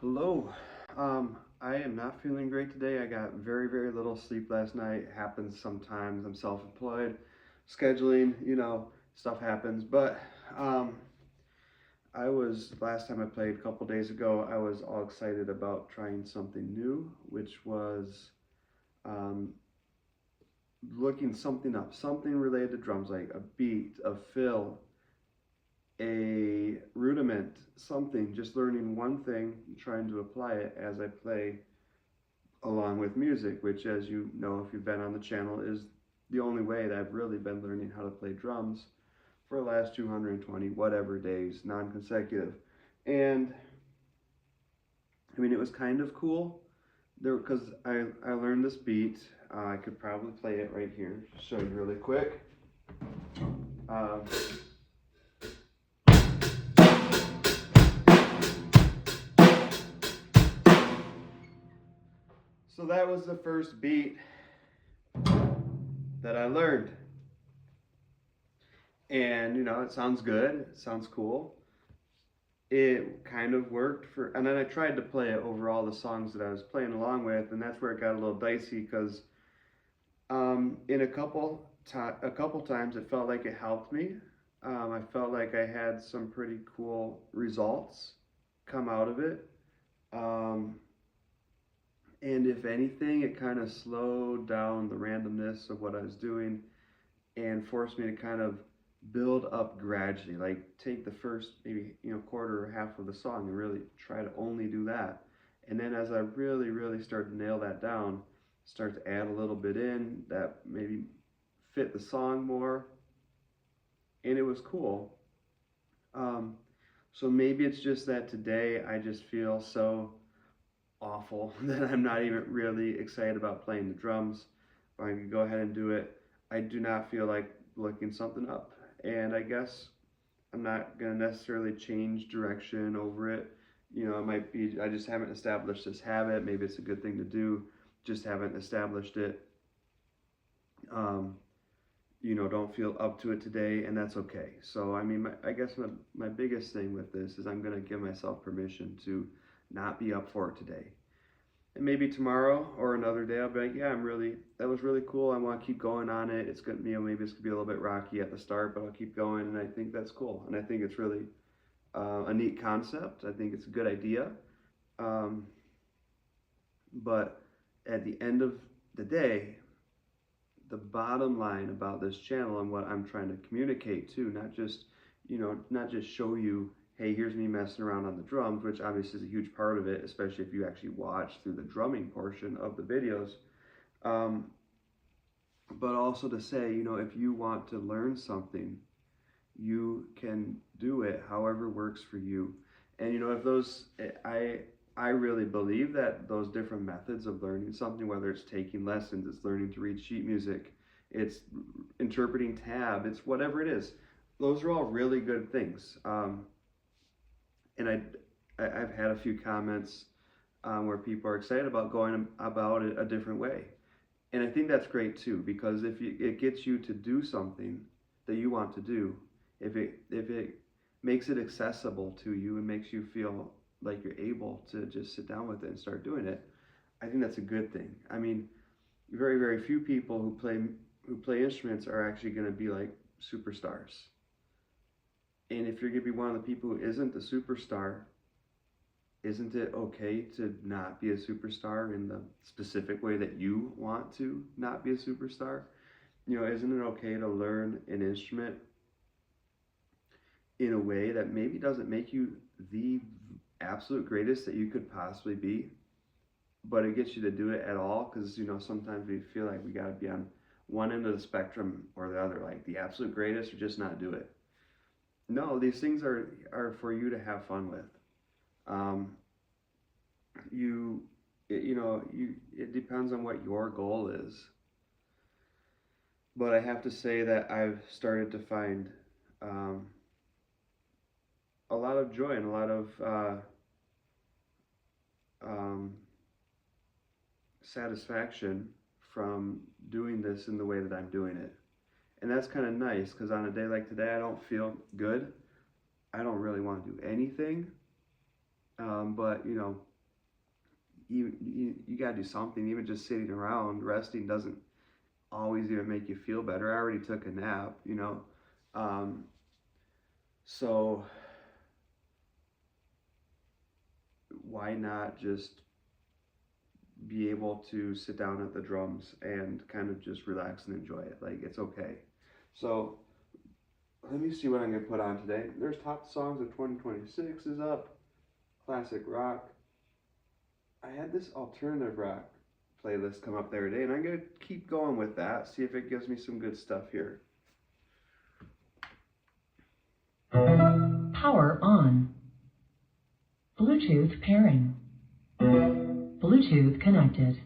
Hello. I am not feeling great today. I got very little sleep last night. It happens sometimes. I'm self-employed. Scheduling, stuff happens. But um, last time I played a couple days ago, I was all excited about trying something new, which was um, looking something up, something related to drums, like a beat, a fill, a rudiment, something, just learning one thing, trying to apply it as I play along with music, which, as you know, if you've been on the channel, is the only way that I've really been learning how to play drums for the last 220 whatever days, non consecutive. And I mean, it was kind of cool there because I learned this beat. I could probably play it right here, show you really quick. Um, so that was the first beat that I learned. And, it sounds good, it sounds cool. It kind of worked and then I tried to play it over all the songs that I was playing along with, and that's where it got a little dicey because in a couple times it felt like it helped me. I felt like I had some pretty cool results come out of it. Um, and if anything, it kind of slowed down the randomness of what I was doing and forced me to kind of build up gradually, like take the first maybe quarter or half of the song and really try to only do that. And then as I really start to nail that down, start to add a little bit in that maybe fit the song more, and it was cool. um, so maybe it's just that today I just feel so awful that I'm not even really excited about playing the drums. If I can go ahead and do it, I do not feel like looking something up. And I guess I'm not going to necessarily change direction over it. It might be I just haven't established this habit. Maybe it's a good thing to do, just haven't established it. Um, don't feel up to it today, and that's okay. So, I mean, I guess my biggest thing with this is I'm going to give myself permission to not be up for it today. And maybe tomorrow or another day, I'll be like, yeah, that was really cool. I want to keep going on it. It's good, maybe it's going to be a little bit rocky at the start, but I'll keep going. And I think that's cool. And I think it's really a neat concept. I think it's a good idea. Um, but at the end of the day, the bottom line about this channel and what I'm trying to communicate to, not just show you, hey, here's me messing around on the drums, which obviously is a huge part of it, especially if you actually watch through the drumming portion of the videos. Um, but also to say, if you want to learn something, you can do it however works for you. And if those, I really believe that those different methods of learning something, whether it's taking lessons, it's learning to read sheet music, it's interpreting tab, it's whatever it is, those are all really good things. And I've had a few comments where people are excited about going about it a different way. And I think that's great too, because it gets you to do something that you want to do, if it makes it accessible to you and makes you feel like you're able to just sit down with it and start doing it, I think that's a good thing. I mean, very few people who play instruments are actually going to be like superstars. And if you're going to be one of the people who isn't a superstar, isn't it okay to not be a superstar in the specific way that you want to not be a superstar? Isn't it okay to learn an instrument in a way that maybe doesn't make you the absolute greatest that you could possibly be, but it gets you to do it at all? Because, sometimes we feel like we got to be on one end of the spectrum or the other, like the absolute greatest or just not do it. No, these things are for you to have fun with. Um, you it depends on what your goal is, but I have to say that I've started to find um, a lot of joy and a lot of um, satisfaction from doing this in the way that I'm doing it. And that's kind of nice because on a day like today, I don't feel good. I don't really want to do anything. But you gotta do something. Even just sitting around resting doesn't always even make you feel better. I already took a nap, you know. Um, so why not just be able to sit down at the drums and kind of just relax and enjoy it? Like, it's okay. So let me see what I'm gonna put on today. There's top songs of 2026 is up. Classic rock. I had this alternative rock playlist come up the other day, and I'm gonna keep going with that. See if it gives me some good stuff here. Power on. Bluetooth pairing. Bluetooth connected.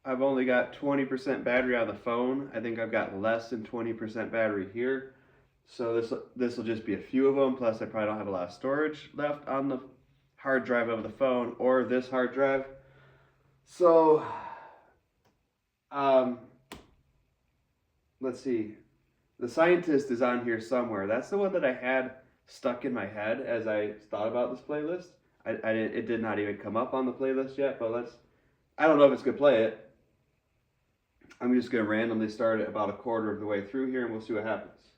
I've only got 20% battery on the phone. I think I've got less than 20% battery here. So this will just be a few of them. Plus, I probably don't have a lot of storage left on the hard drive of the phone or this hard drive. So, let's see. The Scientist is on here somewhere. That's the one that I had stuck in my head as I thought about this playlist. It did not even come up on the playlist yet, but I don't know if it's gonna play it. I'm just gonna randomly start it about a quarter of the way through here and we'll see what happens.